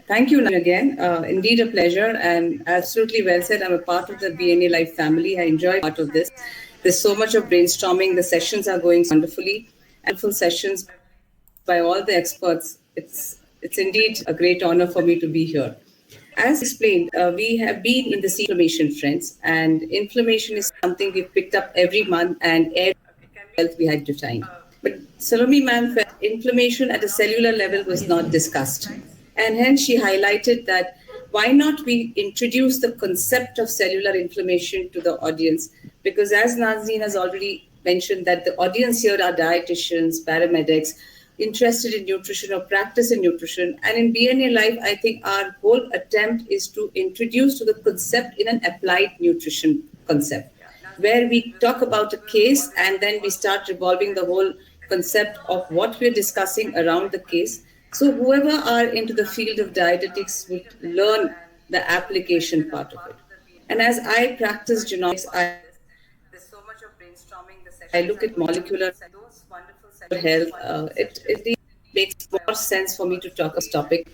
Thank you again. Indeed, a pleasure and absolutely well said. I'm a part of the BNA Life family. I enjoy part of this. There's so much of brainstorming. The sessions are going wonderfully, and full sessions by all the experts. It's indeed a great honor for me to be here. As explained, we have been in the inflammation, friends, and inflammation is something we picked up every month and every health we had defined. But Salome ma'am felt inflammation at a cellular level was not discussed. And hence she highlighted that why not we introduce the concept of cellular inflammation to the audience? Because as Nazneen has already mentioned that the audience here are dietitians, paramedics, interested in nutrition or practice in nutrition. And in BNA Life, I think our whole attempt is to introduce to the concept in an applied nutrition concept, where we talk about a case and then we start revolving the whole concept of what we're discussing around the case. So whoever are into the field of dietetics would learn the application part of it. And as I practice genomics, I look at molecular health. It makes more sense for me to talk this topic.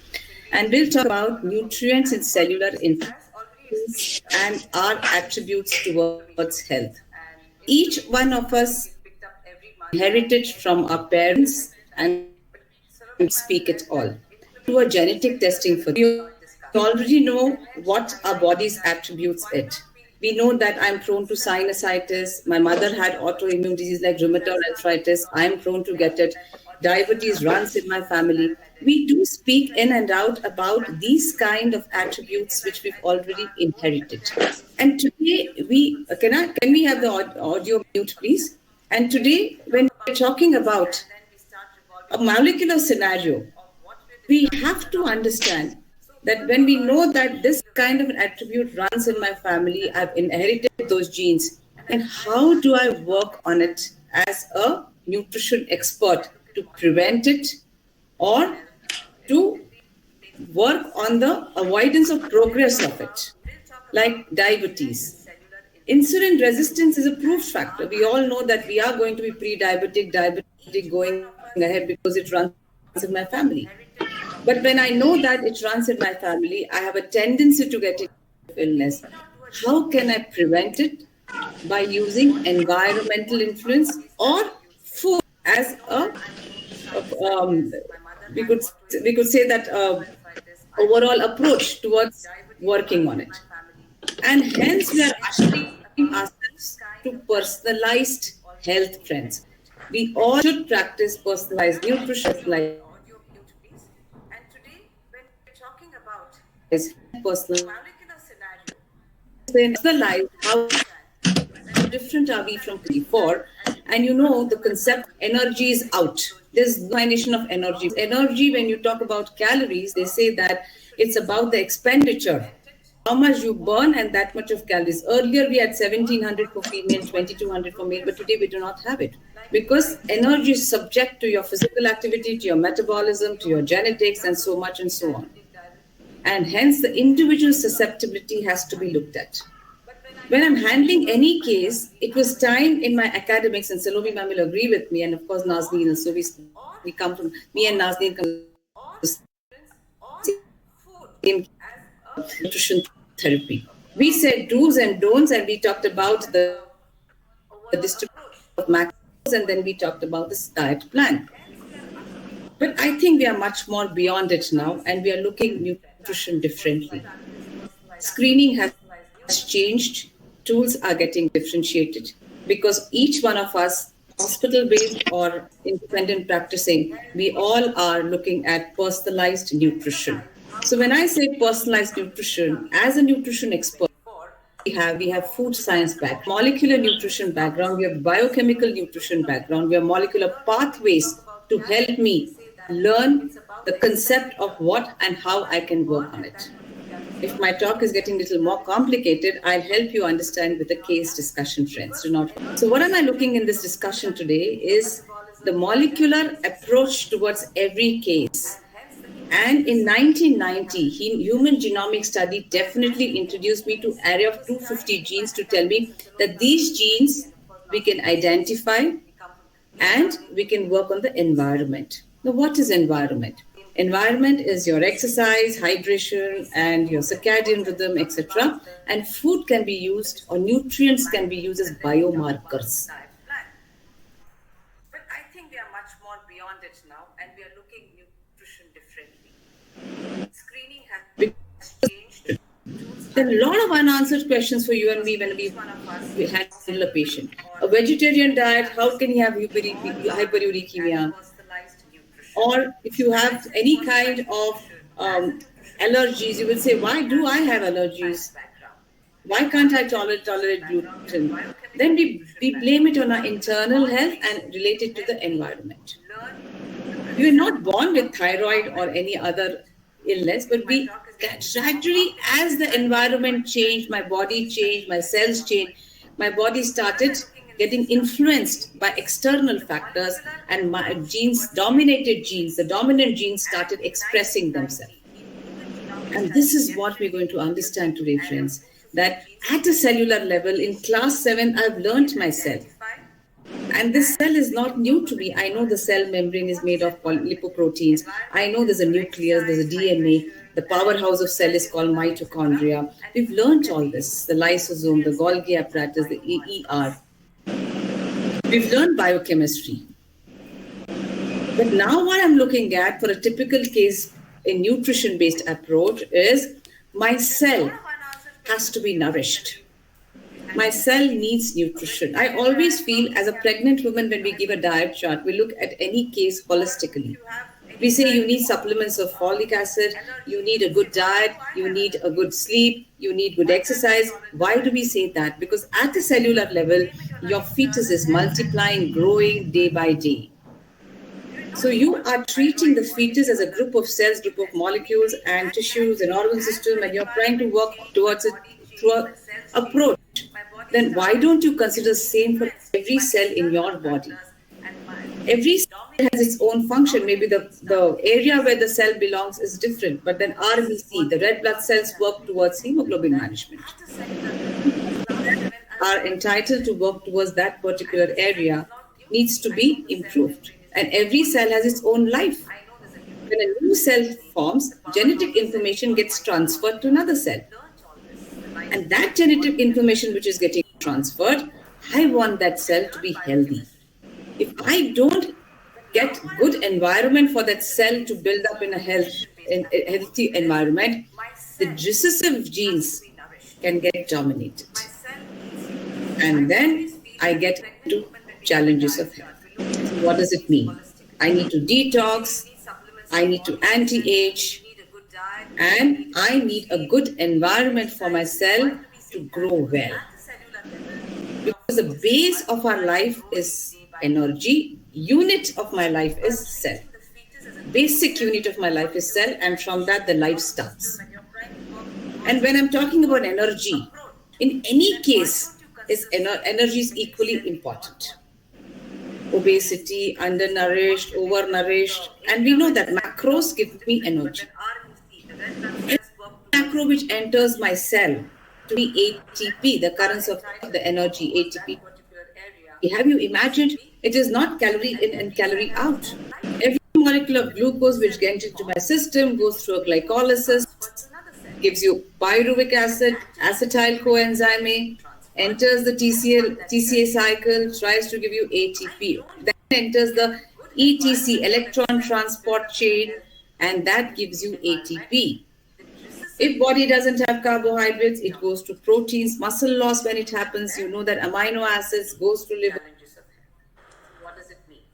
And we'll talk about nutrients in cellular influence and our attributes towards health. Each one of us heritage from our parents and speak it all. Do a genetic testing for you. We already know what our body's attributes it. We know that I'm prone to sinusitis. My mother had autoimmune disease like rheumatoid arthritis. I'm prone to get it. Diabetes runs in my family. We do speak in and out about these kind of attributes which we've already inherited. And today can we have the audio mute, please? And today, when we're talking about a molecular scenario, we have to understand that when we know that this kind of an attribute runs in my family, I've inherited those genes, and how do I work on it as a nutrition expert to prevent it or to work on the avoidance of progress of it, like diabetes. Insulin resistance is a proof factor. We all know that we are going to be diabetic going ahead because it runs in my family. But when I know that it runs in my family, I have a tendency to get illness. How can I prevent it? By using environmental influence or food as we could say that overall approach towards working on it. And hence we are ushering ourselves to personalized health trends. We all should practice personalized nutrition, like personalized, how different are we from before? And you know, the concept energy is out. There's no definition of energy. Energy, when you talk about calories, they say that it's about the expenditure, how much you burn and that much of calories. Earlier, we had 1700 for female, 2200 for male, but today we do not have it. Because energy is subject to your physical activity, to your metabolism, to your genetics, and so much and so on. And hence, the individual susceptibility has to be looked at. When I'm handling any case, it was time in my academics, and Salome ma'am will agree with me, and of course Nazneen, and so we come from, me and Nazneen come from nutrition therapy. We said do's and don'ts, and we talked about the distribution of macros, and then we talked about this diet plan. But I think we are much more beyond it now, and we are looking nutrition differently. Screening has changed. Tools are getting differentiated because each one of us, hospital-based or independent practicing, we all are looking at personalized nutrition. So when I say personalized nutrition, as a nutrition expert, we have food science background, molecular nutrition background, we have biochemical nutrition background, we have molecular pathways to help me learn the concept of what and how I can work on it. If my talk is getting a little more complicated, I'll help you understand with a case discussion, friends. So what am I looking in this discussion today is the molecular approach towards every case. And in 1990, Human Genomic Study definitely introduced me to array of 250 genes to tell me that these genes we can identify and we can work on the environment. Now, what is environment? Environment is your exercise, hydration, and your circadian rhythm, etc. And food can be used, or nutrients can be used as biomarkers. But I think we are much more beyond it now, and we are looking nutrition differently. Screening has changed. Tools There are are a lot of available. unanswered questions for you and me when Each one of us we needs handle a patient. or A vegetarian diet, how balance can he have or and hyperuricemia? personalized nutrition. Or if you When I have say any kind personalized of nutrition, as a um, nutritionist, allergies, you will say, why we do I have understand science allergies? background. We have Why can't I molecular tolerate background, we have gluten? biochemical Then nutrition we blame background. it on our internal All health these and relate it to help the me environment. learn the We were concept not of born with what thyroid or environment any is. other illness, but My we talk is going to gradually, as the dive into environment changed, my understanding body this changed, my concept cells one changed, by one. my body When started we're looking in getting system theory, influenced by external the factors, molecular and my approach genes, got changed. dominated genes, the dominant genes And started in expressing themselves. 1990, in human genomic And this studies, is what we're going genetic to materials understand today, and a friends, group of that genes at called a cellular level, in proteins class 7, I've can learned myself. identify And this and cell is the not new to me. I know the environment. cell membrane So is what is made of environment? lipoproteins. I Environment know is there's a your nucleus, there's a exercise, DNA, hydration, the and powerhouse of cell is circadian called rhythm, etc. mitochondria. And We've food learned can all be this, used. the lysosome, the Nutrients can be Golgi used as apparatus, the EER. biomarkers. We've learned biochemistry. But now what I'm looking at for a typical case in nutrition-based approach is my There's a lot cell of unanswered has questions to for be you when nourished. we My handle a cell patient. needs A nutrition. I vegetarian always diet, how feel can as a you have pregnant woman, when we give a diet hyperuricemia? chart, we look at any case Or if holistically. you have We any say you kind need of supplements of folic acid, you allergy, need you a will say, good why diet, do I you have need a good allergies? sleep, you need good Why can't I exercise. tolerate Why do we gluten? say that? Because at the cellular level, Blame it on our your fetus internal is health and multiplying, relate it to the growing day by environment. day. We are So not you born are with treating the thyroid or fetus any as a other group of cells, group of molecules iniquity. and And tissues and gradually, organ as system, the and you're trying to environment work changed, my towards it body through changed, a my cells changed, approach. my body Then why started don't you getting consider same for influenced every by cell in external your body? factors, and my Every cell has dominant its own function. Maybe genes the started area where expressing the cell themselves. belongs is different, but then This is RBC, what the red blood cells, biology has work revealed, towards hemoglobin that management. at a cellular level, in class 7, I've Are learned entitled to myself. work towards that And particular the cell is area, not new to needs me. to I know be the cell improved. membrane is And made of every cell has its polynucleotides. own life. I know there's a When a nucleus new in cell DNA. forms, The powerhouse genetic of cell is information called gets transferred to mitochondria. another cell. We've learned all this. The And that lysosome, the genetic Golgi information which apparatus, is the getting EER. transferred, I want that We have cell to learned be healthy. biochemistry. If I don't But now get what I'm good looking at environment for that in this cell to case, build this up in nutrition-based in a approach healthy is environment, my the cell recessive has to genes be nourished. can get dominated. My cell needs nutrition. I And always then feel I as a get pregnant into woman when we give a challenges diet of health. chart, we look at So each what of does it these mean? holistically. I need to We say you detox, need supplements I of need to folic acid, you anti-age, need a good diet, you and need a I good need a sleep, good you need environment for my exercise. cell Why do we to say that? grow Because well. at the cellular level, your Because the fetus is base of our multiplying, life growing is day by day. energy, unit of my So we life are is cell. treating the fetus as a group of Basic cells, unit of my life is cell, molecules, and and from that the tissues and life organ system, starts. and you're trying to work towards And when I'm a talking about good energy, approach. in any Then why case, don't you is consider sleep energy as is every equally cell in your important. body? Obesity, This is what works undernourished, again. overnourished, The and we area know where the that cell macros belongs is give me different, but energy. then RBC, the red blood Every cells, work towards macro which enters my hemoglobin. cell to be ATP, the Are currents of the entitled to work energy, towards that ATP. particular area Have you needs to imagined? be It is not nutrition. calorie And in and every cell calorie has its out. own life. Every molecule of When a new glucose which cell gets into my forms, system the goes through a nutrients get glycolysis, transferred to another cell. gives you pyruvic And acid, that genetic acetyl information that coenzyme is A, being transferred, enters the I want that cell TCA to be cycle, healthy. tries to give you I ATP. don't Then enters get the a good ETC, environment for that electron cell to build transport up in a chain, and that gives healthy you environment. ATP. The recessive If body genes doesn't have carbohydrates, it dominate. goes to proteins, muscle loss when it And happens. You then know that I amino get acids into goes to liver, challenges of health. So what does it mean?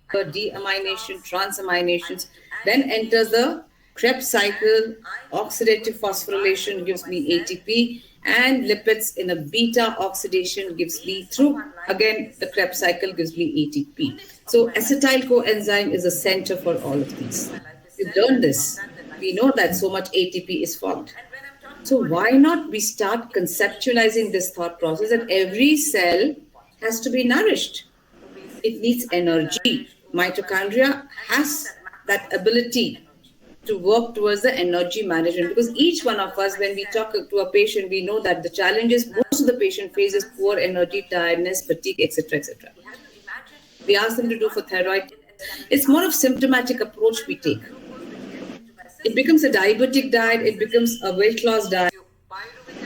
I need to deamination, detox, I transaminations. need to Then enters anti-age, the Krebs and cycle, I need a good oxidative phosphorylation environment for gives my me cell ATP, to be and healthy. lipids in a beta So oxidation the gives me base of through, our life again, is the cell. Krebs cycle gives me ATP. Unit of So my life is acetyl cell. coenzyme is a center for all Basic of unit of these. my life is We've cell, learned and from this. that the life We know that starts. so much ATP is formed. And when I'm talking So about why energy, not we start in any conceptualizing case, this thought is process that every energy cell very important? has to be nourished. It Obesity, needs energy. undernourished, overnourished, Mitochondria and we know has that that macros need ability energy. to work towards the energy If management, that because fluid each one of enters us, my when we cell, talk to a patient, we know that the challenges most of the patient the faces currency poor of energy, energy is tiredness, sleep. fatigue, etc., etc. Have you imagined? We ask them to There's do for one thing thyroid. in calorie It's more out. of symptomatic There are approach we two kinds take. of glucose which It becomes a diabetic diet, it becomes a weight loss diet.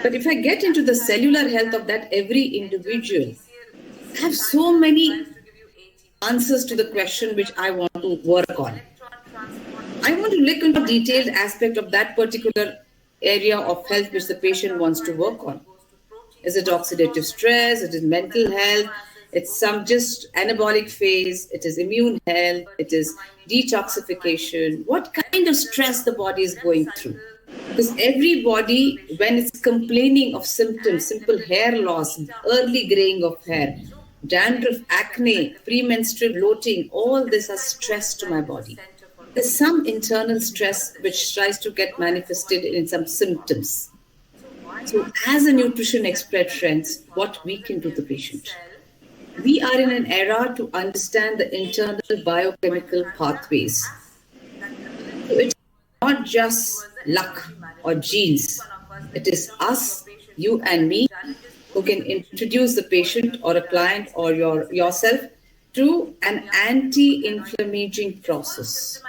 But if I get into the cellular health of that every individual, I have so many answers to the question which I want to work on. I want to look into a detailed aspect of that particular area of health which the patient wants to work on. Is it oxidative stress? It is mental health? It's some just anabolic phase? It is immune health? It is detoxification? What kind of stress the body is going through? Because everybody, when it's complaining of symptoms, simple hair loss, early graying of hair, dandruff, acne, premenstrual bloating, all this has stress to my body. There's some internal stress which tries to get manifested in some symptoms. So as a nutrition expert, friends, what we can do to the patient? We are in an era to understand the internal biochemical pathways. So it's not just luck or genes. It is us, you and me, who can introduce the patient or a client or yourself to an anti-inflammatory process.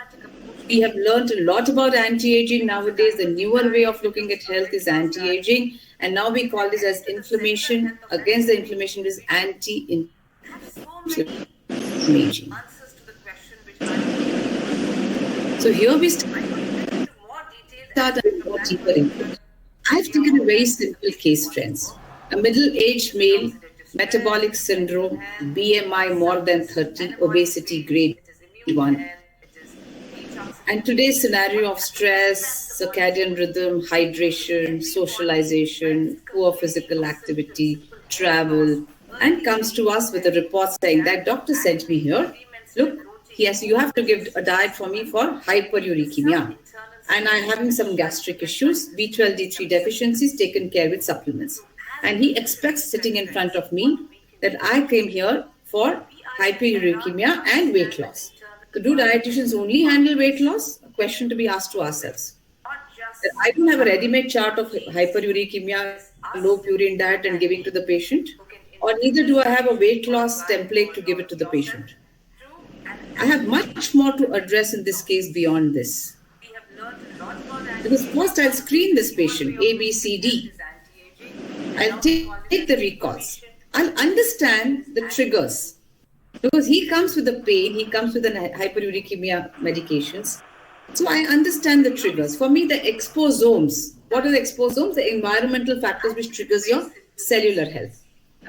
We have learned a lot about anti-aging nowadays. The newer way of looking at health is anti-aging, and now we call this as inflammation. Against the inflammation is anti-inflammatory. So here we start a more deeper input. I've taken a very simple case, friends. A middle-aged male, metabolic syndrome, BMI more than 30, obesity grade 1. And today's scenario of stress, circadian rhythm, hydration, socialization, poor physical activity, travel, and comes to us with a report saying that doctor sent me here. Look, yes, you have to give a diet for me for hyperuricemia. And I'm having some gastric issues, B12, D3 deficiencies, taken care with supplements. And he expects sitting in front of me that I came here for hyperuricemia and weight loss. So do dietitians only handle weight loss? A question to be asked to ourselves. I don't have a ready-made chart of hyperuricemia, low purine diet and giving to the patient, or neither do I have a weight loss template to give it to the patient. I have much more to address in this case beyond this. Because first I'll screen this patient, A, B, C, D. I'll take the recalls. I'll understand the triggers. Because he comes with the pain, he comes with the hyperuricemia medications. So I understand the triggers. For me, the exposomes. What are the exposomes? The environmental factors which triggers your cellular health.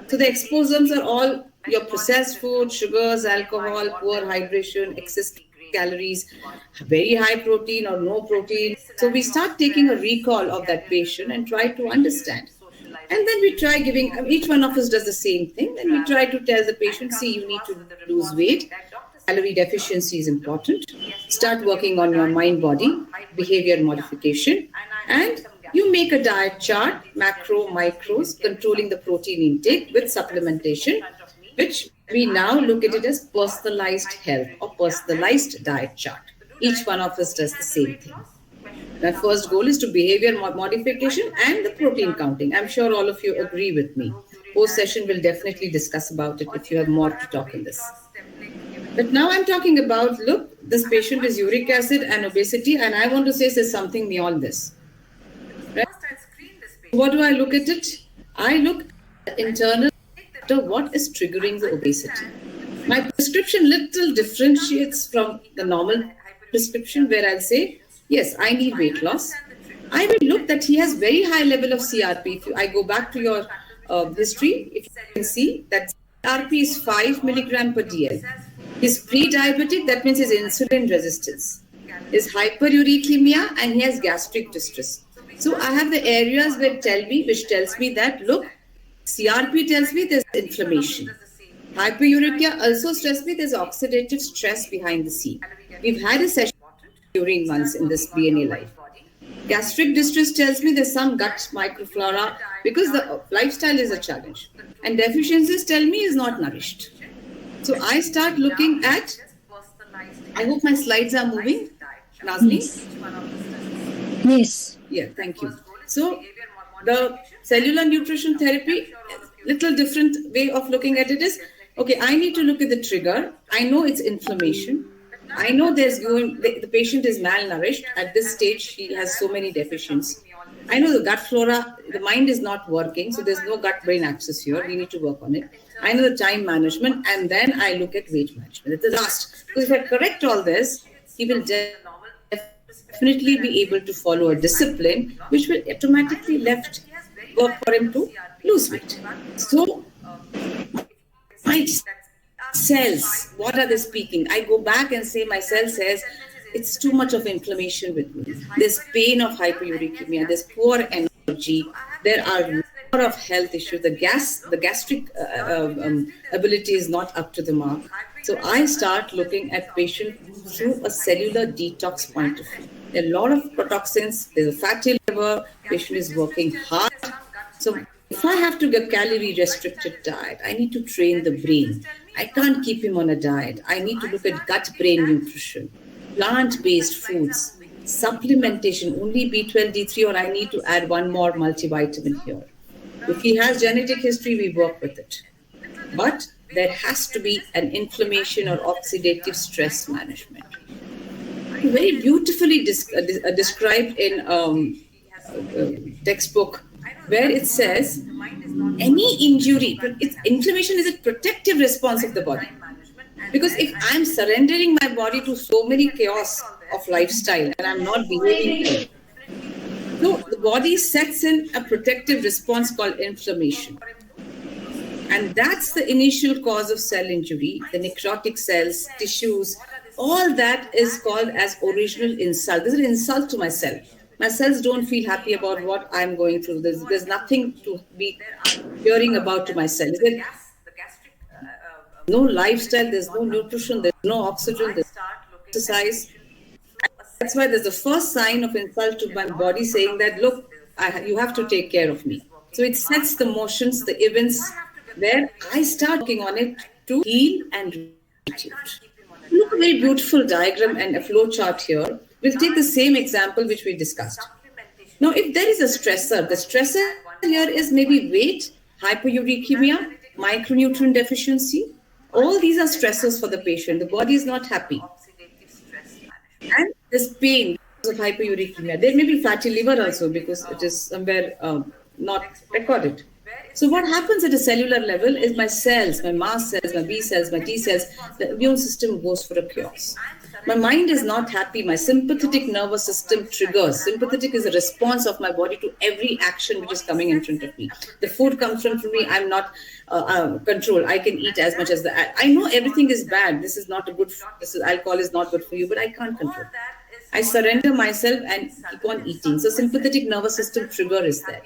So the exposomes are all your processed food, sugars, alcohol, poor hydration, excess calories, very high protein or no protein. So we start taking a recall of that patient and try to understand. And then we try giving, each one of us does the same thing. Then we try to tell the patient, see, you need to lose weight. Calorie deficiency is important. Start working on your mind-body, behavior modification. And you make a diet chart, macro, micros, controlling the protein intake with supplementation, which we now look at it as personalized health or personalized diet chart. Each one of us does the same thing. My first goal is to behavior modification and the protein counting. I'm sure all of you agree with me. Post session will definitely discuss about it if you have more to talk in this. But now I'm talking about, look, this patient is uric acid and obesity, and I want to say there's something beyond this. Right? What do I look at it? I look at internal, what is triggering the obesity. My prescription little differentiates from the normal prescription where I'll say, yes, I need weight loss. I will look that he has very high level of CRP. If I go back to your history, if you can see that CRP is 5 milligram per DL. He's pre-diabetic, that means his insulin resistance. His hyperuricemia and he has gastric distress. So I have the areas which tells me that, look, CRP tells me there's inflammation. Hyperuricia also tells me there's oxidative stress behind the scene. We've had a session during months in this BNA life. Gastric distress tells me there's some gut microflora because the lifestyle is a challenge. And deficiencies tell me is not nourished. So I start looking at, I hope my slides are moving. Nazni? Yes. Yeah, thank you. So the cellular nutrition therapy, little different way of looking at it is, okay, I need to look at the trigger. I know it's inflammation. I know the patient is malnourished. At this stage, she has so many deficiencies. I know the gut flora, the mind is not working, so there's no gut-brain axis here. We need to work on it. I know the time management, and then I look at weight management. It's the last. Because if I correct all this, he will definitely be able to follow a discipline, which will automatically work for him to lose weight. So, my cells, what are they speaking? I go back and say my cell says it's too much of inflammation with me. There's pain of hyperuricemia, there's poor energy, there are a lot of health issues. The gastric ability is not up to the mark. So I start looking at patient through a cellular detox point of view. There are a lot of protoxins, there's a fatty liver, patient is working hard. So if I have to get calorie restricted diet, I need to train the brain. I can't keep him on a diet. I need to look at gut-brain nutrition, plant-based foods, supplementation, only B12, D3, or I need to add one more multivitamin here. If he has genetic history, we work with it. But there has to be an inflammation or oxidative stress management. Very beautifully described in textbook, where it says any injury, inflammation is a protective response of the body. Because if I'm surrendering my body to so many chaos of lifestyle and I'm not behaving well, no, the body sets in a protective response called inflammation. And that's the initial cause of cell injury, the necrotic cells, tissues, all that is called as original insult. This is an insult to my cell. My cells don't feel happy about what I'm going through. There's nothing to be hearing about to my cell. There's no lifestyle, there's no nutrition, there's no oxygen, there's no exercise. That's why there's the first sign of insult to my body saying that, look, you have to take care of me. So it sets the motions, the events, where I start working on it to heal and restitute. Look, a very beautiful diagram and a flow chart here. We'll take the same example which we discussed. Now, if there is a stressor, the stressor here is maybe weight, hyperuricemia, micronutrient deficiency. All these are stressors for the patient. The body is not happy. And there's pain because of hyperuricemia. There may be fatty liver also because it is somewhere not recorded. So what happens at a cellular level is my cells, my mast cells, my B cells, my T cells, the immune system goes for a chaos. My mind is not happy. My sympathetic nervous system triggers. Sympathetic is a response of my body to every action which is coming in front of me. The food comes from me. I'm not controlled. I can eat as much as I know everything is bad. This is not a good. Alcohol is not good for you, but I can't control. I surrender myself and keep on eating. So sympathetic nervous system trigger is there.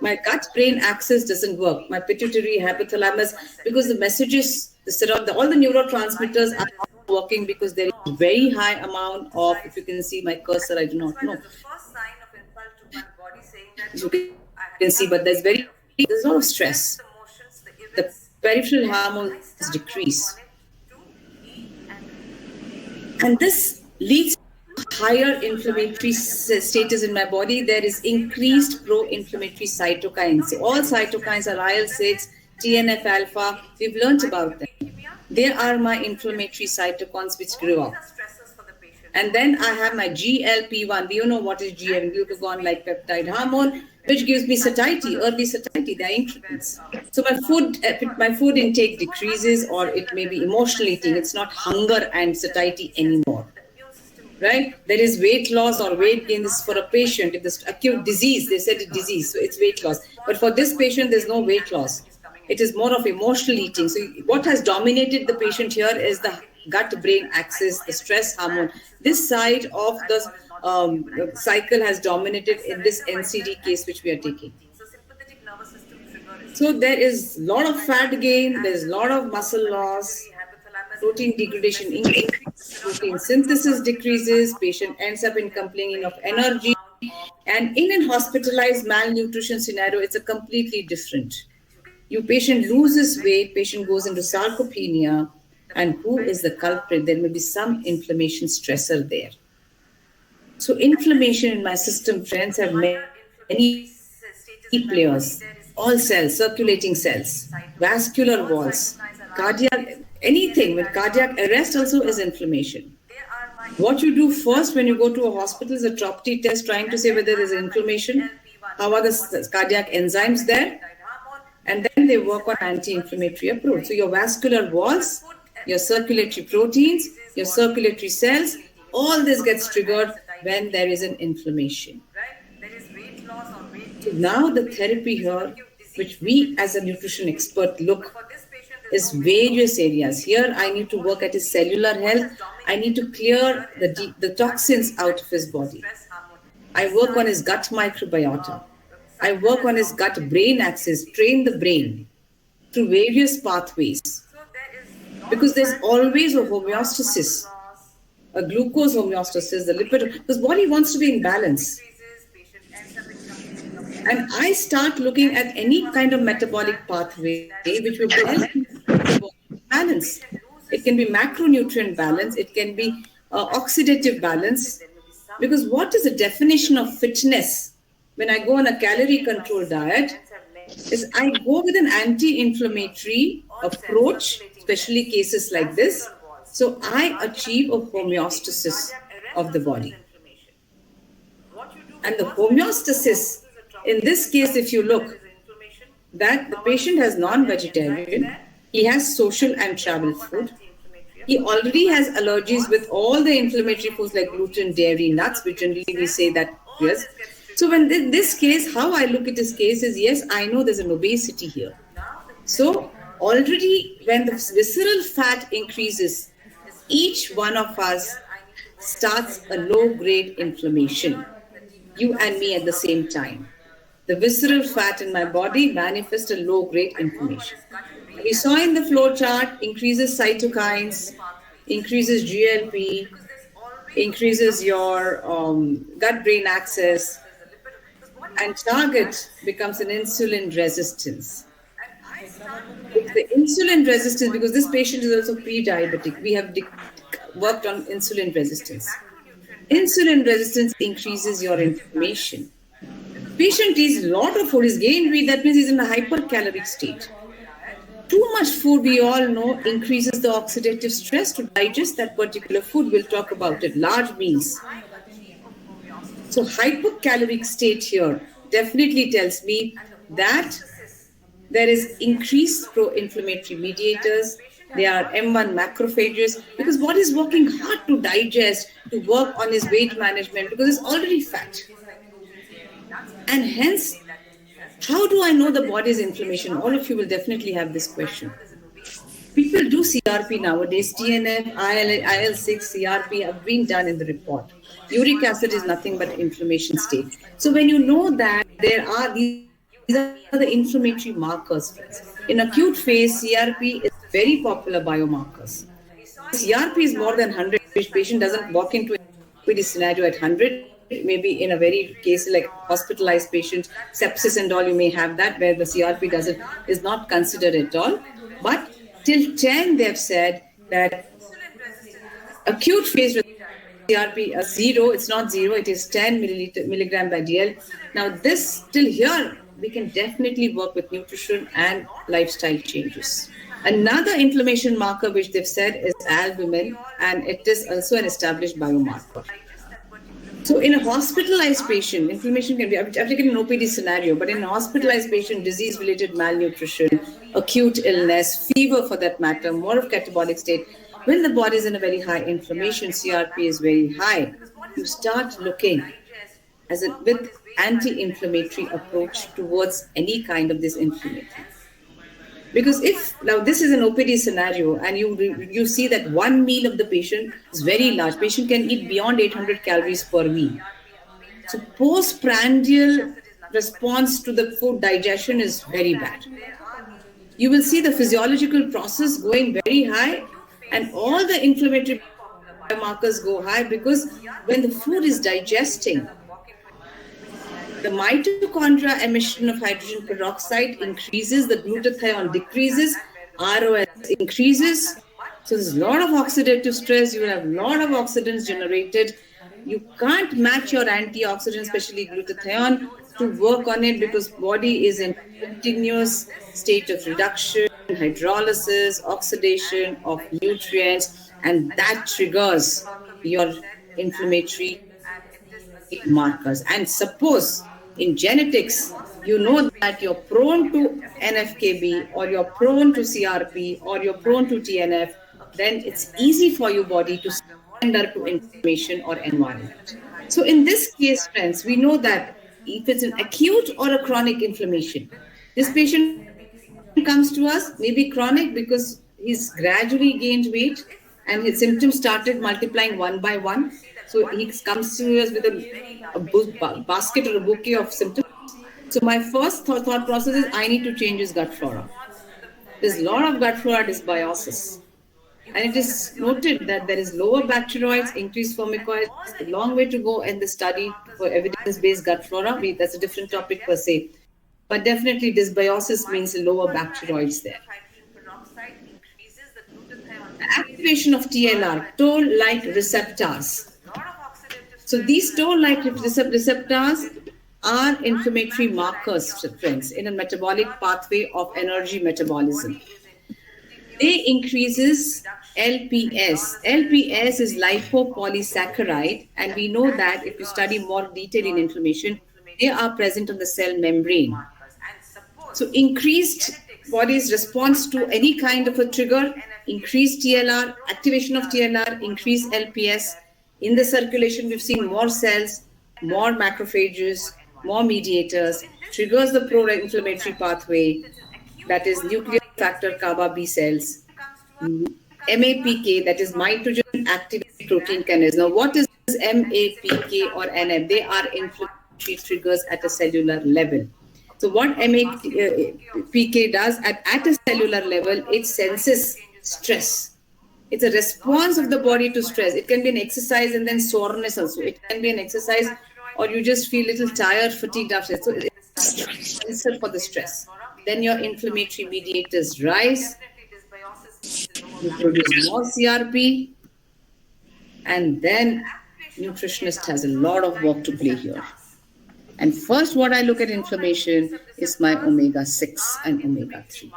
My gut-brain axis doesn't work. My pituitary, hypothalamus, because the messages, all the neurotransmitters are not working because there is very high amount of, if you can see my cursor, I do not know. You can see, but there's a lot of stress. The peripheral hormones decrease. And this leads to higher inflammatory status in my body. There is increased pro-inflammatory cytokines. So all cytokines are IL-6, TNF-alpha. We've learned about them. They are my inflammatory cytokines which grow up. And then I have my GLP-1. Do you know what is GLP? Glucagon-like peptide hormone, which gives me satiety, early satiety. They are incretins. So my food intake decreases, or it may be emotional eating. It's not hunger and satiety anymore. Right? There is weight loss or weight gain. This is for a patient. If this acute disease, they said it's disease, so it's weight loss. But for this patient, there's no weight loss. It is more of emotional eating. So what has dominated the patient here is the gut-brain axis, the stress hormone. This side of the cycle has dominated in this NCD case which we are taking. So there is a lot of fat gain, there is a lot of muscle loss, protein degradation increases, protein synthesis decreases, patient ends up in complaining of energy. And in a hospitalized malnutrition scenario, it's a completely different. Your patient loses weight, patient goes into sarcopenia, and who is the culprit? There may be some inflammation stressor there. So inflammation in my system, friends, have many players, all cells, circulating cells, vascular walls, cardiac, anything with cardiac arrest also is inflammation. What you do first when you go to a hospital is a TROP-T test trying to say whether there's inflammation, how are the cardiac enzymes there, and then they work on anti-inflammatory approach. So your vascular walls, your circulatory proteins, your circulatory cells, all this gets triggered when there is an inflammation. So now the therapy here, which we as a nutrition expert look, is various areas. Here I need to work at his cellular health. I need to clear the toxins out of his body. I work on his gut microbiota. I work on his gut-brain axis, train the brain through various pathways. Because there's always a homeostasis, a glucose homeostasis, the lipid, because body wants to be in balance. And I start looking at any kind of metabolic pathway which will help balance. It can be macronutrient balance, it can be oxidative balance. Because what is the definition of fitness? When I go on a calorie control diet, is I go with an anti-inflammatory approach, especially cases like this. So I achieve a homeostasis of the body. And the homeostasis, in this case, if you look, that the patient has non-vegetarian, he has social and travel food. He already has allergies with all the inflammatory foods like gluten, dairy, nuts, which generally we say that, yes. So when in this case, how I look at this case is, yes, I know there's an obesity here. So already when the visceral fat increases, each one of us starts a low-grade inflammation, you and me at the same time. The visceral fat in my body manifests a low-grade inflammation. We saw in the flow chart, increases cytokines, increases GLP, increases your gut-brain axis, and target becomes an insulin resistance. It's the insulin resistance, because this patient is also pre-diabetic. We have worked on insulin resistance. Insulin resistance increases your inflammation. Patient eats a lot of food, is gained weight, that means he's in a hypercaloric state. Too much food, we all know, increases the oxidative stress to digest that particular food. We'll talk about it, large meals. So hypercaloric state here definitely tells me that there is increased pro-inflammatory mediators. There are M1 macrophages, because body is working hard to digest, to work on his weight management, because it's already fat. And hence, how do I know the body's inflammation? All of you will definitely have this question. People do CRP nowadays, TNF, IL-6, CRP have been done in the report. Uric acid is nothing but inflammation state. So when you know that there are these are the inflammatory markers. In acute phase, CRP is very popular biomarkers. CRP is more than 100, which patient doesn't walk into a scenario at 100. Maybe in a very case like hospitalized patient, sepsis and all, you may have that where the CRP is not considered at all. But till 10, they've said that acute phase with CRP is 0, it's not 0, it is 10 milligram by DL. Now this, till here, we can definitely work with nutrition and lifestyle changes. Another inflammation marker which they've said is albumin, and it is also an established biomarker. So in a hospitalized patient, inflammation can be, I've taken an OPD scenario, but in a hospitalized patient, disease-related malnutrition, acute illness, fever for that matter, more of catabolic state, when the body is in a very high inflammation, CRP is very high, you start looking with anti-inflammatory approach towards any kind of this inflammation. Because if now this is an OPD scenario and you see that one meal of the patient is very large, patient can eat beyond 800 calories per meal. So postprandial response to the food digestion is very bad. You will see the physiological process going very high and all the inflammatory biomarkers go high, because when the food is digesting, the mitochondria emission of hydrogen peroxide increases, the glutathione decreases, ROS increases. So there's a lot of oxidative stress, you will have a lot of oxidants generated. You can't match your antioxidants, especially glutathione, to work on it because body is in continuous state of reduction, hydrolysis, oxidation of nutrients, and that triggers your inflammatory markers. And suppose in genetics, you know that you're prone to NFKB or you're prone to CRP or you're prone to TNF, then it's easy for your body to surrender to inflammation or environment. So in this case, friends, we know that if it's an acute or a chronic inflammation, this patient comes to us, maybe chronic because he's gradually gained weight and his symptoms started multiplying one by one. So he comes to us with a basket or a bouquet of symptoms. So my first thought process is I need to change his gut flora. There's a lot of gut flora dysbiosis. And it is noted that there is lower bacteroids, increased firmicutes, a long way to go in the study for evidence-based gut flora. That's a different topic per se. But definitely dysbiosis means lower bacteroids there. Activation of TLR, toll-like receptors. So these toll-like receptors are inflammatory markers, friends, in a metabolic pathway of energy metabolism. They increases LPS. LPS is lipopolysaccharide, and we know that if you study more detail in inflammation, they are present on the cell membrane. So increased body's response to any kind of a trigger, increased TLR, activation of TLR, increased LPS. In the circulation, we've seen more cells, more macrophages, more mediators, triggers the pro-inflammatory pathway, that is nuclear factor kappa B cells. MAPK, that is mitogen activated protein kinase. Now, what is MAPK or NF? They are inflammatory triggers at a cellular level. So what MAPK does at a cellular level, it senses stress. It's a response of the body to stress. It can be an exercise and then soreness also. It can be an exercise or you just feel a little tired, fatigued after. So it's a sensor for the stress. Then your inflammatory mediators rise. You produce more CRP. And then nutritionist has a lot of work to play here. And first, what I look at inflammation is my omega-6 and omega-3.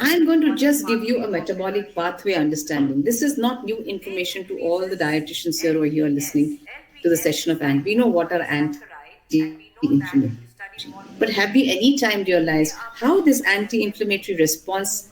I'm going to just give you a metabolic pathway understanding. This is not new information to all the dietitians here who are here listening to the session of ANT. We know what are anti-inflammatory. But have we any time realized how this anti-inflammatory response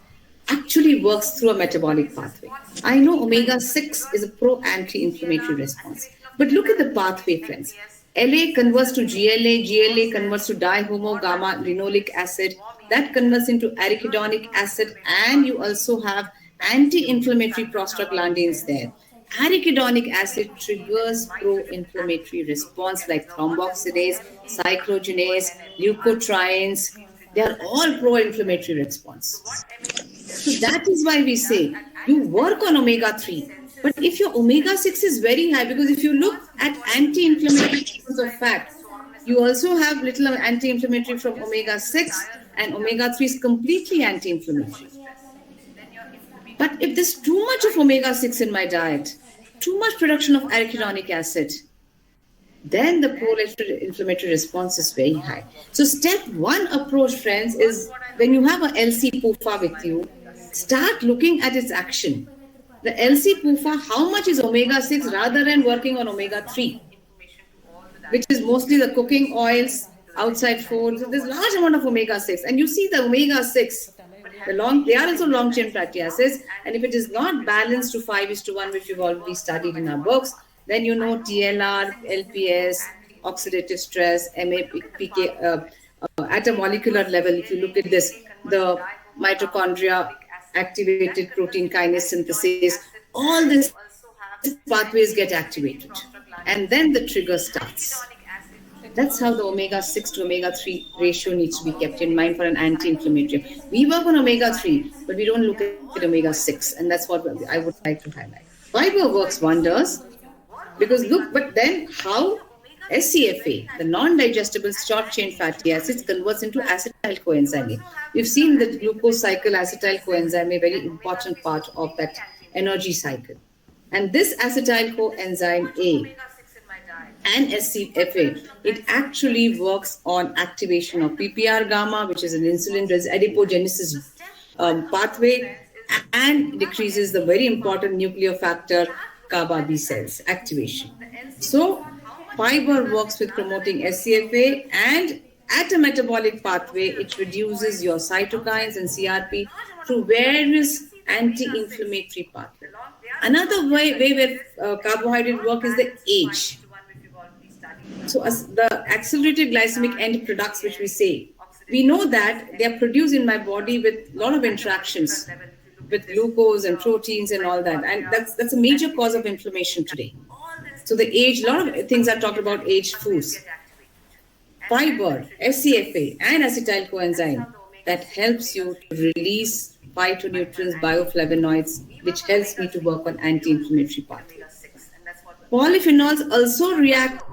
actually works through a metabolic pathway? I know omega-6 is a pro-anti-inflammatory response. But look at the pathway, friends. LA converts to GLA, GLA converts to dihomo-gamma-linolic acid, that converts into arachidonic acid, and you also have anti-inflammatory prostaglandins there. Arachidonic acid triggers pro-inflammatory response like thromboxidase, cycloogenase, leukotrienes. They are all pro-inflammatory response. So that is why we say you work on omega-3. But if your omega-6 is very high, because if you look at anti-inflammatory sources of fat, you also have little anti-inflammatory from omega-6, and omega-3 is completely anti-inflammatory. But if there's too much of omega-6 in my diet, too much production of arachidonic acid, then the pro-inflammatory response is very high. So step one approach, friends, is when you have a LC-PUFA with you, start looking at its action. The LC-PUFA, how much is omega-6 rather than working on omega-3, which is mostly the cooking oils, outside food. So there's a large amount of omega-6. And you see the omega-6, they are also long-chain fatty acids. And if it is not balanced to 5:1, which we've already studied in our books, then you know TLR, LPS, oxidative stress, MAPK, at a molecular level, if you look at this, the mitochondria, activated protein kinase synthesis, all these pathways get activated. And then the trigger starts. That's how the omega-6 to omega-3 ratio needs to be kept in mind for an anti-inflammatory. We work on omega-3, but we don't look at omega-6. And that's what I would like to highlight. Fiber works wonders because look, but then how SCFA, the non-digestible short-chain fatty acids, converts into acetyl coenzyme. We've seen the glucose cycle acetyl coenzyme, a very important part of that energy cycle. And this acetyl coenzyme A and SCFA, it actually works on activation of PPR gamma, which is an insulin adipogenesis pathway, and decreases the very important nuclear factor GABA B cells activation. So, fiber works with promoting SCFA, and at a metabolic pathway, it reduces your cytokines and CRP through various anti-inflammatory pathways. Another way where carbohydrate work is the age. So as the accelerated glycemic end products, which we say, we know that they are produced in my body with a lot of interactions with glucose and proteins and all that. And that's a major cause of inflammation today. So the age, a lot of things are talked about aged foods. Fiber, SCFA, and acetyl coenzyme that helps you to release phytonutrients, bioflavonoids, which helps me to work on anti-inflammatory pathways. Polyphenols also react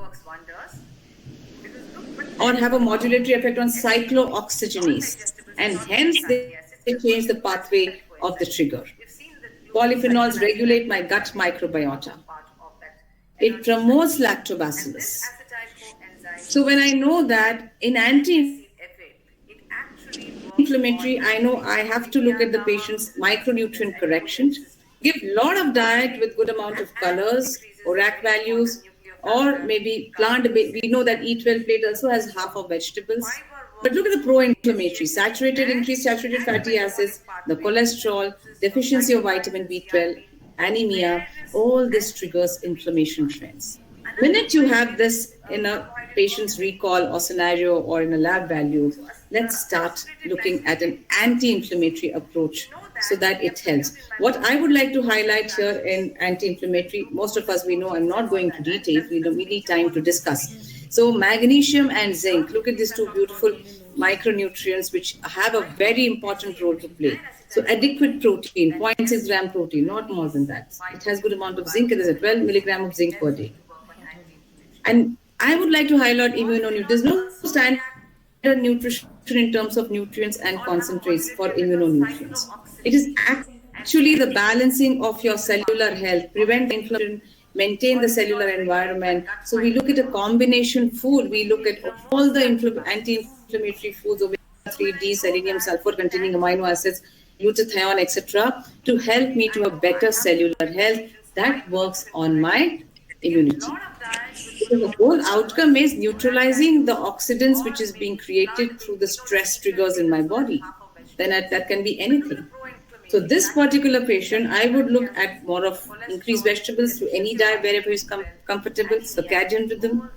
or have a modulatory effect on cyclooxygenase, and hence they change the pathway of the trigger. Polyphenols regulate my gut microbiota. It promotes lactobacillus. So when I know that in anti-inflammatory, I know I have to look at the patient's micronutrient correction, give a lot of diet with good amount of colors, ORAC values, or maybe plant. We know that E12 plate also has half of vegetables. But look at the pro-inflammatory, increased saturated fatty acids, the cholesterol, deficiency of vitamin B12, anemia, all this triggers inflammation trends. The minute you have this in a patient's recall or scenario or in a lab value, let's start looking at an anti-inflammatory approach so that it helps. What I would like to highlight here in anti-inflammatory, most of us we know, I'm not going to detail, we need time to discuss. So magnesium and zinc, look at these two beautiful micronutrients which have a very important role to play. So adequate protein, 0.6 gram protein, not more than that. It has good amount of zinc, there's a 12 milligram of zinc per day. And I would like to highlight immunonutrients. There's no standard nutrition in terms of nutrients and concentrates for immunonutrients. It is actually the balancing of your cellular health, prevent inflammation, maintain the cellular environment. So we look at a combination food. We look at all the anti-inflammatory foods, omega-3, D, selenium, sulfur containing amino acids, glutathione, etc., to help me to have better cellular health that works on my immunity. So the whole outcome is neutralizing the oxidants which is being created through the stress triggers in my body. Then that can be anything. So this particular patient, I would look at more of increased vegetables through any diet wherever is comfortable, circadian rhythm.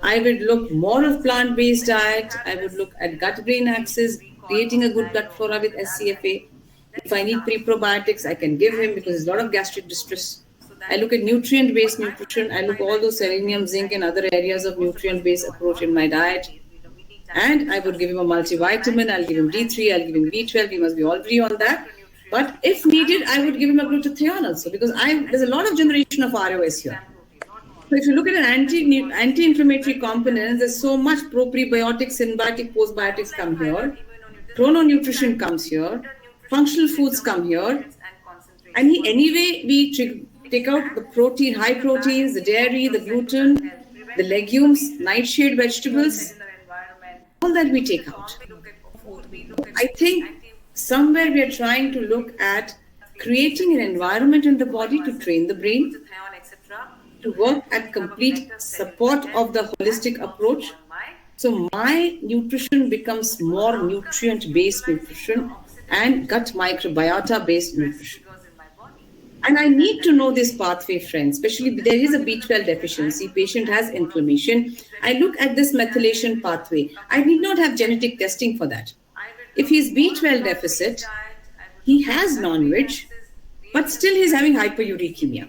I would look more of plant-based diet. I would look at gut-brain axis, creating a good gut flora with SCFA. If I need pre-probiotics, I can give him because there's a lot of gastric distress. I look at nutrient-based nutrition. I look at all those selenium, zinc, and other areas of nutrient-based approach in my diet. And I would give him a multivitamin. I'll give him D3. I'll give him B12. He must be all free on that. But if needed, I would give him a glutathione also because there's a lot of generation of ROS here. So if you look at an anti-inflammatory component, there's so much pro-prebiotics, symbiotic, postbiotics come here. Chrononutrition comes here. Functional foods come here. And anyway, we take out the protein, high proteins, the dairy, the gluten, the legumes, nightshade vegetables, all that we take out. I think somewhere we are trying to look at creating an environment in the body to train the brain, to work at complete support of the holistic approach. So my nutrition becomes more nutrient-based nutrition and gut microbiota-based nutrition. And I need to know this pathway, friends, especially if there is a B12 deficiency, patient has inflammation. I look at this methylation pathway. I need not have genetic testing for that. If he's B12 deficit, he has non-veg, but still he's having hyperuricemia.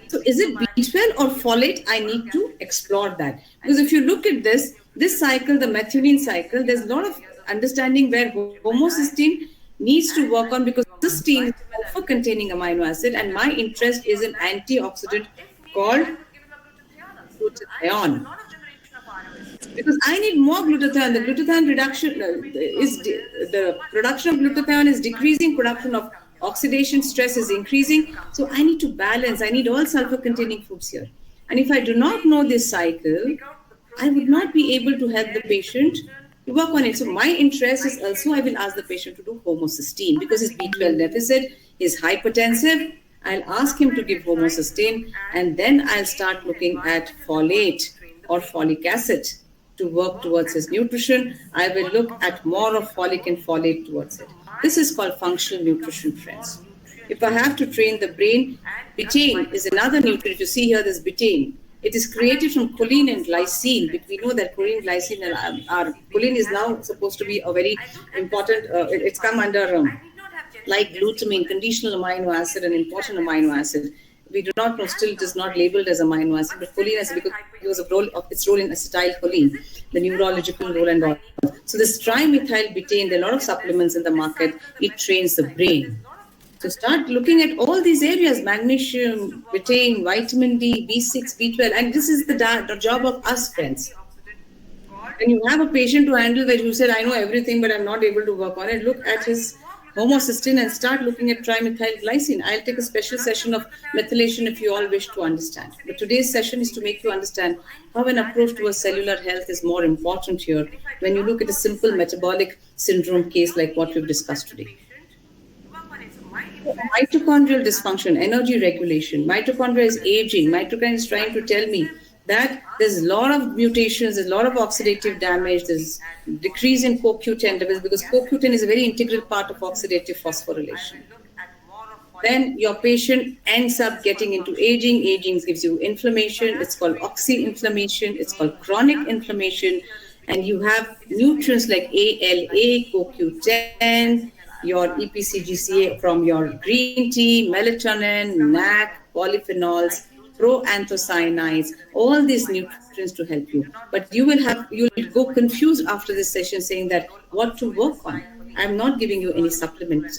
So is it B12 or folate? I need to explore that. Because if you look at this cycle, the methionine cycle, there's a lot of understanding where homocysteine needs to work on because cysteine is sulfur-containing amino acid, and my interest is an antioxidant called glutathione. Because I need more glutathione. The glutathione reduction the production of glutathione is decreasing, production of oxidation stress is increasing. So I need to balance. I need all sulfur-containing foods here. And if I do not know this cycle, I would not be able to help the patient to work on it. So my interest is also I will ask the patient to do homocysteine because his B12 deficit is hypertensive. I'll ask him to give homocysteine, and then I'll start looking at folate or folic acid to work towards his nutrition. I will look at more of folic and folate towards it. This is called functional nutrition, friends. If I have to train the brain, betaine is another nutrient. You see here this betaine. It is created from choline and glycine. But we know that choline, glycine, and choline is now supposed to be a very important. It's come under like glutamine, conditional amino acid, and important amino acid. We do not know, still it is not labeled as amino acid, but choline is because of its role in acetylcholine, the neurological role and all. So this trimethyl betaine, there are a lot of supplements in the market. It trains the brain. So start looking at all these areas: magnesium, betaine, vitamin D, B6, B12, and this is the job of us, friends. When you have a patient to handle where you said, I know everything, but I'm not able to work on it, look at his homocysteine and start looking at trimethylglycine. I'll take a special session of methylation if you all wish to understand. But today's session is to make you understand how an approach towards cellular health is more important here when you look at a simple metabolic syndrome case like what we've discussed today. Mitochondrial dysfunction, energy regulation. Mitochondria is aging. Mitochondria is trying to tell me that there's a lot of mutations, there's a lot of oxidative damage, there's decrease in CoQ10 levels because CoQ10 is a very integral part of oxidative phosphorylation. Then your patient ends up getting into aging. Aging gives you inflammation. It's called oxy-inflammation. It's called chronic inflammation. And you have nutrients like ALA, CoQ10, your EPCGCA from your green tea, melatonin, NAC, polyphenols, proanthocyanins, all these nutrients to help you. But you'll go confused after this session saying that what to work on. I'm not giving you any supplement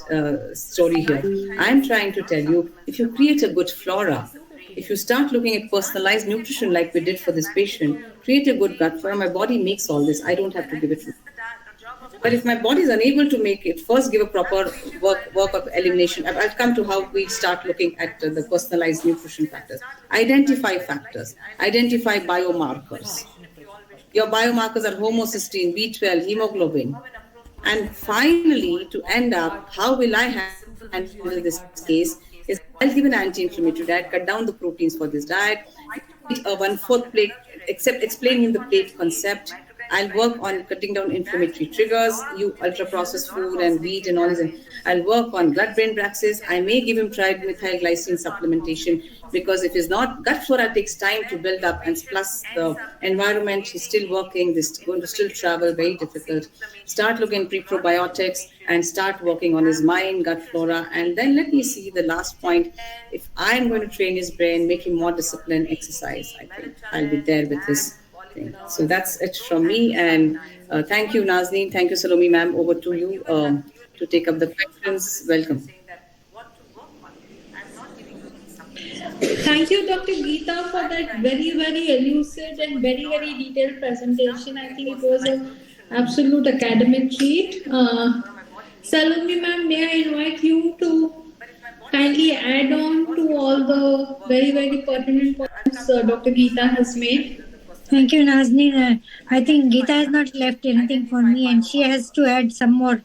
story here. I'm trying to tell you, if you create a good flora, if you start looking at personalized nutrition like we did for this patient, create a good gut flora. My body makes all this. I don't have to give it to. But if my body is unable to make it, first give a proper work of elimination. I'll come to how we start looking at the personalized nutrition factors. Identify factors. Identify biomarkers. Your biomarkers are homocysteine, B12, hemoglobin. And finally, to end up, how will I handle this case? Is I'll give an anti-inflammatory diet, cut down the proteins for this diet, eat a 1/4 plate, except explaining the plate concept. I'll work on cutting down inflammatory triggers, ultra-processed food and wheat and all this. I'll work on gut-brain axis. I may give him trimethylglycine supplementation because if it's not, gut flora takes time to build up, and plus the environment, he's still working, this is going to still travel, very difficult. Start looking at pre-probiotics and start working on his mind, gut flora. And then let me see the last point. If I'm going to train his brain, make him more disciplined, exercise, I think I'll be there with this. So that's it from me, and thank you, Nazneen. Thank you, Salome ma'am. Over to you to take up the questions. Welcome. Thank you, Dr. Geeta, for that very, very elusive and very, very detailed presentation. I think it was an absolute academic treat. Salome ma'am, may I invite you to kindly add on to all the very, very pertinent points Dr. Geeta has made? Thank you, Nazneen. I think Geeta has not left anything for me, and she has to add some more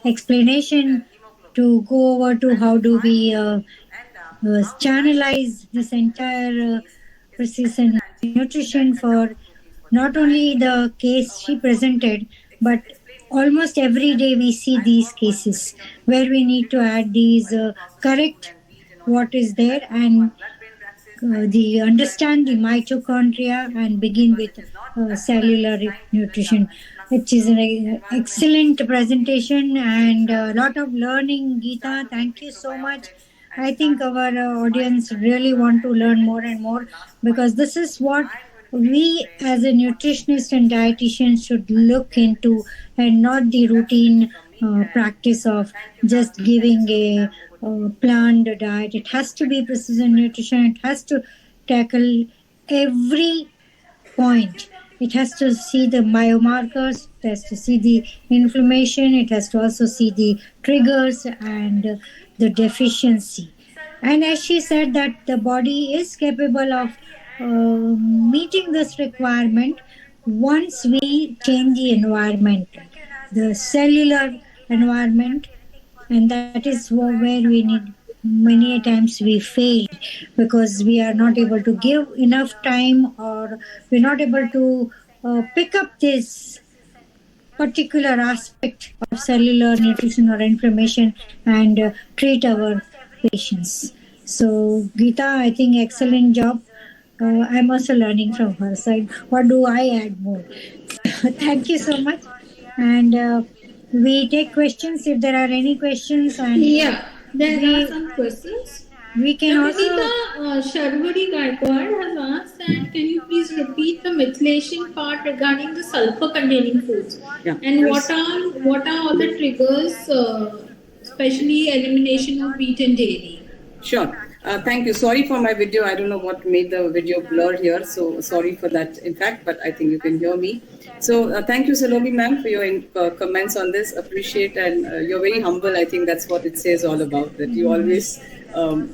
explanation to go over to how do we channelize this entire precision nutrition for not only the case she presented, but almost every day we see these cases where we need to add these correct what is there and understand the mitochondria and begin with cellular nutrition. Which is an excellent presentation and a lot of learning, Geeta. Thank you so much. I think our audience really want to learn more and more because this is what we as a nutritionist and dietitian should look into, and not the routine practice of just giving a planned diet. It has to be precision nutrition. It has to tackle every point. It has to see the biomarkers, it has to see the inflammation, it has to also see the triggers and the deficiency. And as she said, that the body is capable of meeting this requirement once we change the environment, the cellular environment, and that is where we need many a times we fail because we are not able to give enough time, or we're not able to pick up this particular aspect of cellular nutrition or inflammation and treat our patients. So, Geeta, I think excellent job. I'm also learning from her side. What do I add more? Thank you so much. And we take questions if there are any questions. And Yeah, there are some questions. we can also. Namrita Sharvari Gaikwad has asked that can you please repeat the methylation part regarding the sulfur-containing foods, Yeah. and what are all the triggers, especially elimination of wheat and dairy? Sure. Thank you. Sorry for my video. I don't know what made the video blur here. So sorry for that, in fact, but I think you can hear me. So thank you, Salome ma'am, for your comments on this. Appreciate, and you're very humble. I think that's what it says all about, that you always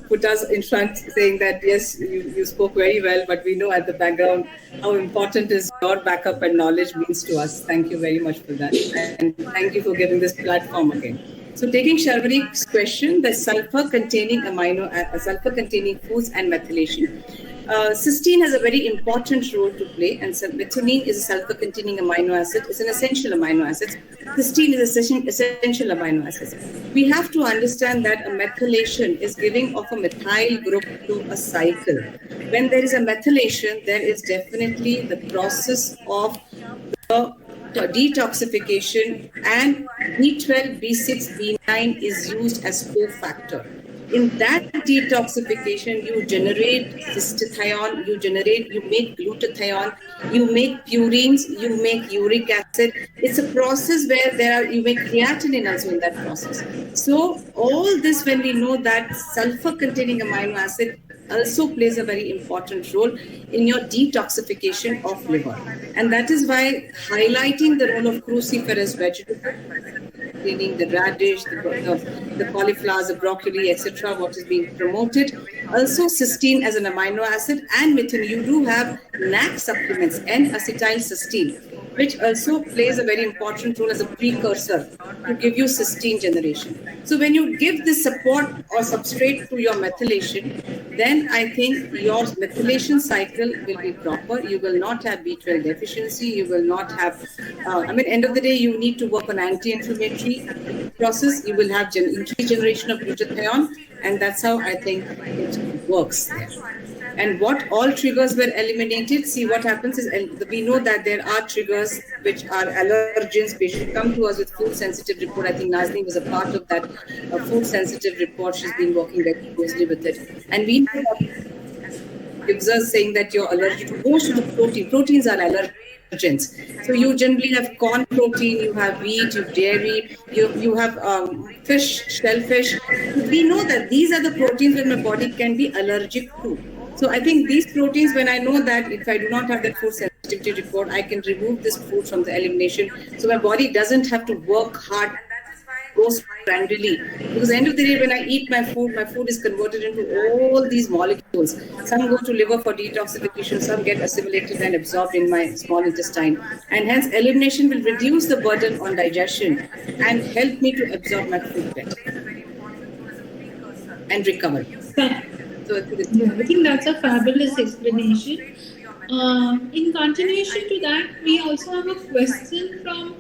put us in front saying that, yes, you spoke very well, but we know at the background how important is your backup and knowledge means to us. Thank you very much for that. And thank you for giving this platform again. So taking Sharvari's question, the sulfur-containing foods and methylation. Cysteine has a very important role to play, and methionine is a sulfur-containing amino acid. It's an essential amino acid. Cysteine is essential amino acid. We have to understand that a methylation is giving of a methyl group to a cycle. When there is a methylation, there is definitely the process of the detoxification, and B12, B6, B9 is used as cofactor. In that detoxification, you generate cystathione, you make glutathione, you make purines, you make uric acid. It's a process where you make creatinine also in that process. So all this, when we know that sulfur-containing amino acid also plays a very important role in your detoxification of liver. And that is why highlighting the role of cruciferous vegetables, including the radish, the cauliflowers, the broccoli, etc., what is being promoted. Also cysteine as an amino acid, and methionine. You do have NAC supplements, N-acetylcysteine, which also plays a very important role as a precursor to give you cysteine generation. So when you give this support or substrate to your methylation, then I think your methylation cycle will be proper. You will not have B12 deficiency. You will not have, end of the day, you need to work on anti-inflammatory process. You will have increased generation of glutathione, and that's how I think it works there. And what all triggers were eliminated, see what happens is, we know that there are triggers which are allergens. Patients come to us with food sensitive report. I think Nazni was a part of that food sensitive report. She's been working very closely with it. And we know that gives us saying that you're allergic to most of the protein. Proteins are allergens. So you generally have corn protein, you have wheat, you have dairy, you have fish, shellfish. We know that these are the proteins that my body can be allergic to. So I think these proteins, when I know that if I do not have that food sensitivity report, I can remove this food from the elimination. So my body doesn't have to work hard, goes randomly. Because at the end of the day, when I eat my food is converted into all these molecules. Some go to liver for detoxification, some get assimilated and absorbed in my small intestine. And hence elimination will reduce the burden on digestion and help me to absorb my food better and recover. So I think that's a fabulous explanation. In continuation to that, we also have a question from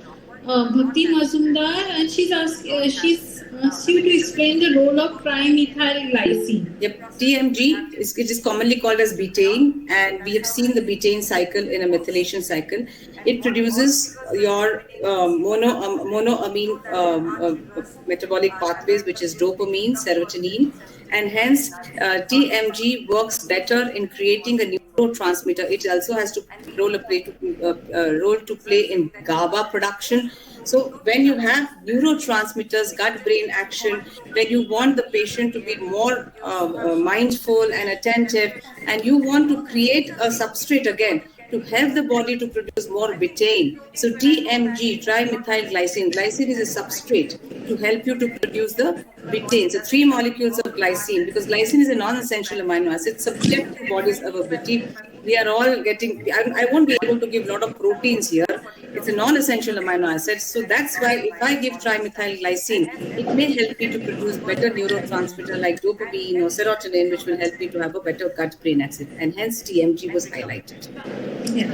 Bhakti Mazumdar, and she's asked you to explain the role of trimethyl glycine. Yep, TMG it is commonly called as betaine, and we have seen the betaine cycle in a methylation cycle. It produces your monoamine metabolic pathways, which is dopamine, serotonin, and hence TMG works better in creating a neurotransmitter. It also has to role to play in GABA production. So when you have neurotransmitters, gut-brain action, when you want the patient to be more mindful and attentive, and you want to create a substrate again to help the body to produce more betaine. So TMG, trimethylglycine. Glycine is a substrate to help you to produce the betaine. So 3 molecules of glycine, because glycine is a non-essential amino acid subject to body's availability. We are all getting, I won't be able to give a lot of proteins here. It's a non-essential amino acid. So that's why if I give trimethylglycine, it may help me to produce better neurotransmitter like dopamine or serotonin, which will help me to have a better gut-brain axis. And hence TMG was highlighted. Yeah.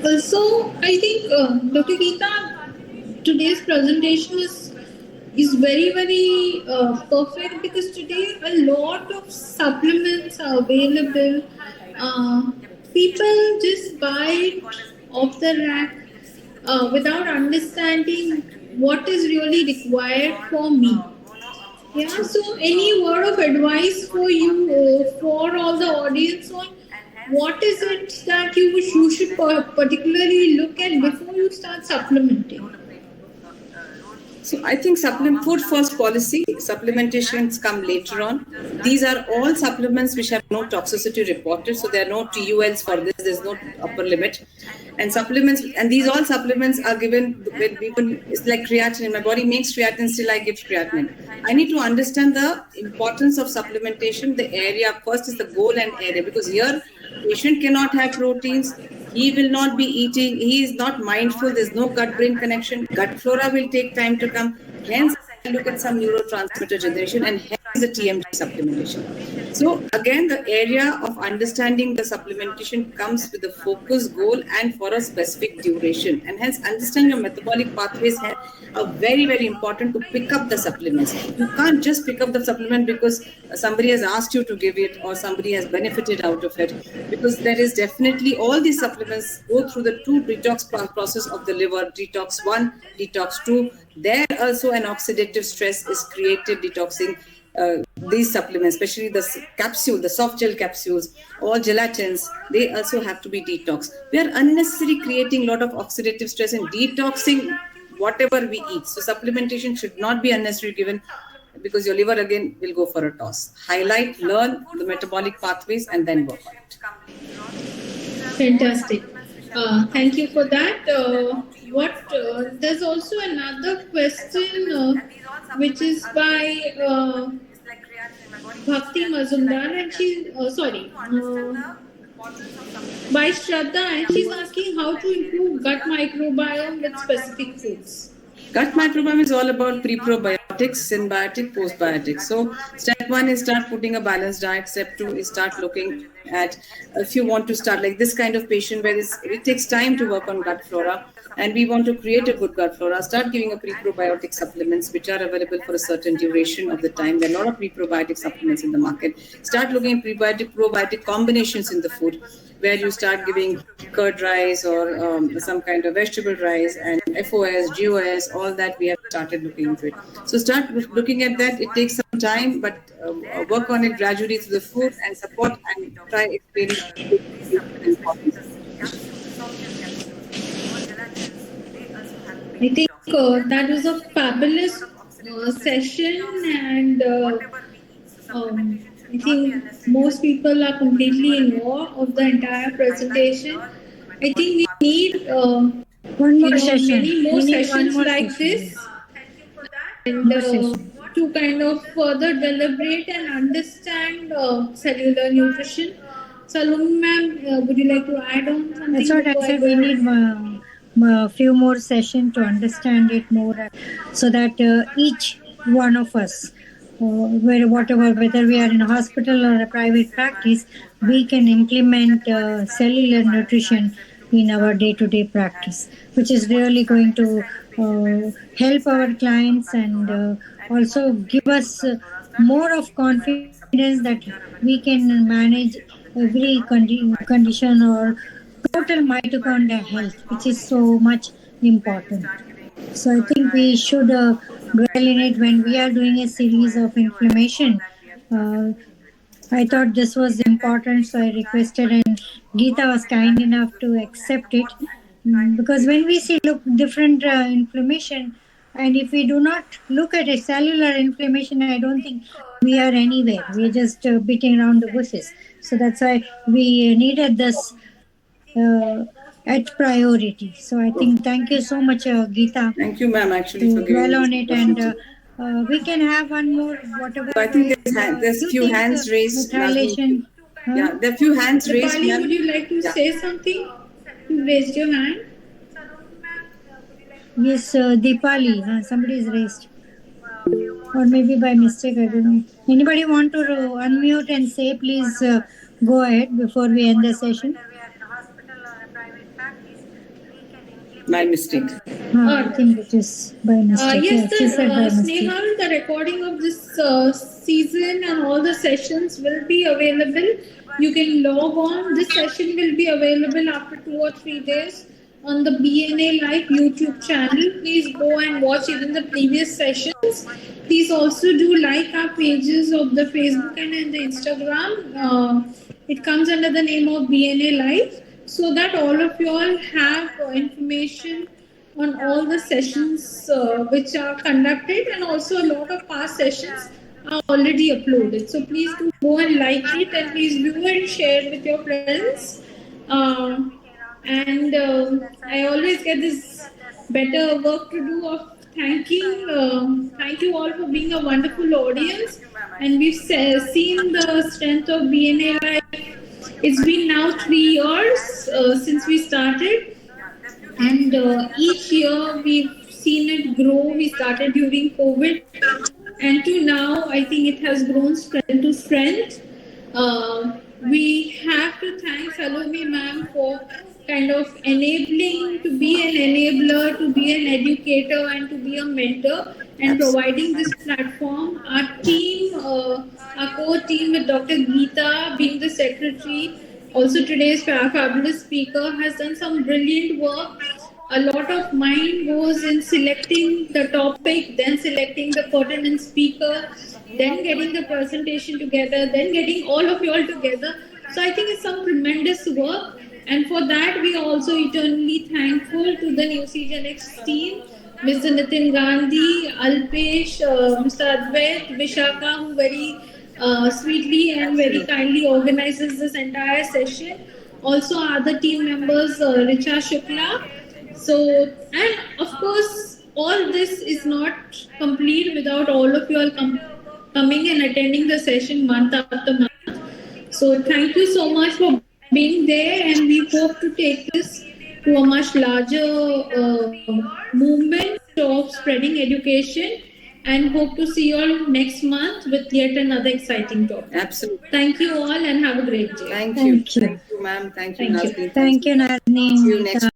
Also, I think Dr. Geeta, today's presentation is very perfect, because today a lot of supplements are available. People just buy it off the rack without understanding what is really required for me. Yeah, so any word of advice for you, for all the audience, on what is it that you should particularly look at before you start supplementing? So I think food first policy, supplementations come later on. These are all supplements which have no toxicity reported. So there are no TULs for this. There's no upper limit. And supplements, and these all supplements are given when people, it's like creatinine. My body makes creatinine, still I give creatinine. I need to understand the importance of supplementation. The area first is the goal and area, because here patient cannot have proteins. He will not be eating. He is not mindful. There's no gut-brain connection. Gut flora will take time to come. Hence, I look at some neurotransmitter generation, and hence the TMG supplementation. So again, the area of understanding the supplementation comes with a focus, goal, and for a specific duration. And hence, understanding your metabolic pathways are very, very important to pick up the supplements. You can't just pick up the supplement because somebody has asked you to give it or somebody has benefited out of it. Because there is definitely, all these supplements go through the 2 detox process of the liver, detox 1, detox 2. There also an oxidative stress is created detoxing these supplements, especially the capsule, the soft gel capsules, or gelatins. They also have to be detoxed. We are unnecessarily creating a lot of oxidative stress and detoxing whatever we eat. So supplementation should not be unnecessarily given, because your liver again will go for a toss. Highlight, learn the metabolic pathways, and then work on it. Fantastic. Thank you for that. There's also another question which is by Bhakti Mazumdar, and by Shraddha, and she's asking how to improve gut microbiome with specific foods. Gut microbiome is all about pre-probiotics, symbiotic, postbiotics. So step 1 is start putting a balanced diet. Step 2 is start looking at, if you want to start like this kind of patient where it takes time to work on gut flora, and we want to create a good gut flora, start giving a pre-probiotic supplements which are available for a certain duration of the time. There are a lot of pre-probiotic supplements in the market. Start looking at probiotic combinations in the food, where you start giving curd rice or some kind of vegetable rice and FOS, GOS, all that we have started looking into it. So start looking at that. It takes some time, but work on it gradually through the food and support, and try explaining the importance. I think that was a fabulous session, and I think most people are completely in awe of the entire presentation. I think we need one more session. Many more sessions like this, and to kind of further deliberate and understand cellular nutrition. Salome ma'am, would you like to add on something? That's what I said. We need a few more sessions to understand it more, so that each one of us, whether we are in a hospital or a private practice, we can implement cellular nutrition in our day-to-day practice, which is really going to help our clients and also give us more of confidence that we can manage every condition or total mitochondrial health, which is so much important. So I think we should dwell in it when we are doing a series of inflammation. I thought this was important, so I requested, and Geeta was kind enough to accept it. Because when we see different inflammation, and if we do not look at a cellular inflammation, I don't think we are anywhere. We are just beating around the bushes. So that's why we needed this at priority. So I think thank you so much, Geeta, Thank you, ma'am, actually, to for giving dwell me on this it, and opportunity. we can have one more, whatever. So I think there's you few think, hands raised, methylation. Yeah, there are few hands raised, Dipali, ma'am. would you like to Yeah. say something? You raised your hand. Yes, Deepali, somebody is raised. Or maybe by mistake, I don't know. Anybody want to unmute and say, please go ahead before we end the session? My mistake. I think it is by mistake. Yes, Yeah, she said by mistake. Snehal, the recording of this season and all the sessions will be available. You can log on. This session will be available after 2 or 3 days on the BNA Live YouTube channel. Please go and watch even the previous sessions. Please also do like our pages of the Facebook and the Instagram. It comes under the name of BNA Live, so that all of you all have information on all the sessions which are conducted, and also a lot of past sessions are already uploaded. So please do go and like it, and please view and share with your friends. And I always get this better work to do of thanking. Thank you all for being a wonderful audience, and we've seen the strength of BNA Live. It's been now 3 years since we started, and each year we've seen it grow. We started during COVID, and to now, I think it has grown strength to strength. We have to thank Salome ma'am for kind of enabling, to be an enabler, to be an educator, and to be a mentor, and providing this platform. Our team, our core team with Dr. Geeta being the secretary, also today's fabulous speaker, has done some brilliant work. A lot of mind goes in selecting the topic, then selecting the pertinent speaker, then getting the presentation together, then getting all of you all together. So I think it's some tremendous work, and for that we are also eternally thankful to the Nucigenix team, Mr. Nitin Gandhi, Alpesh, Mr. Advait, Vishaka, who very sweetly and very kindly organizes this entire session. Also other team members, Richa Shukla. So, and of course, all this is not complete without all of you all coming and attending the session month after month. So, thank you so much for being there, and we hope to take this to a much larger movement of spreading education, and hope to see you all next month with yet another exciting topic. Absolutely. Thank you all, and have a great day. Thank you. Thank you, ma'am. Thank you, Thank you. Nazneen. Thank you, Nazneen. See you next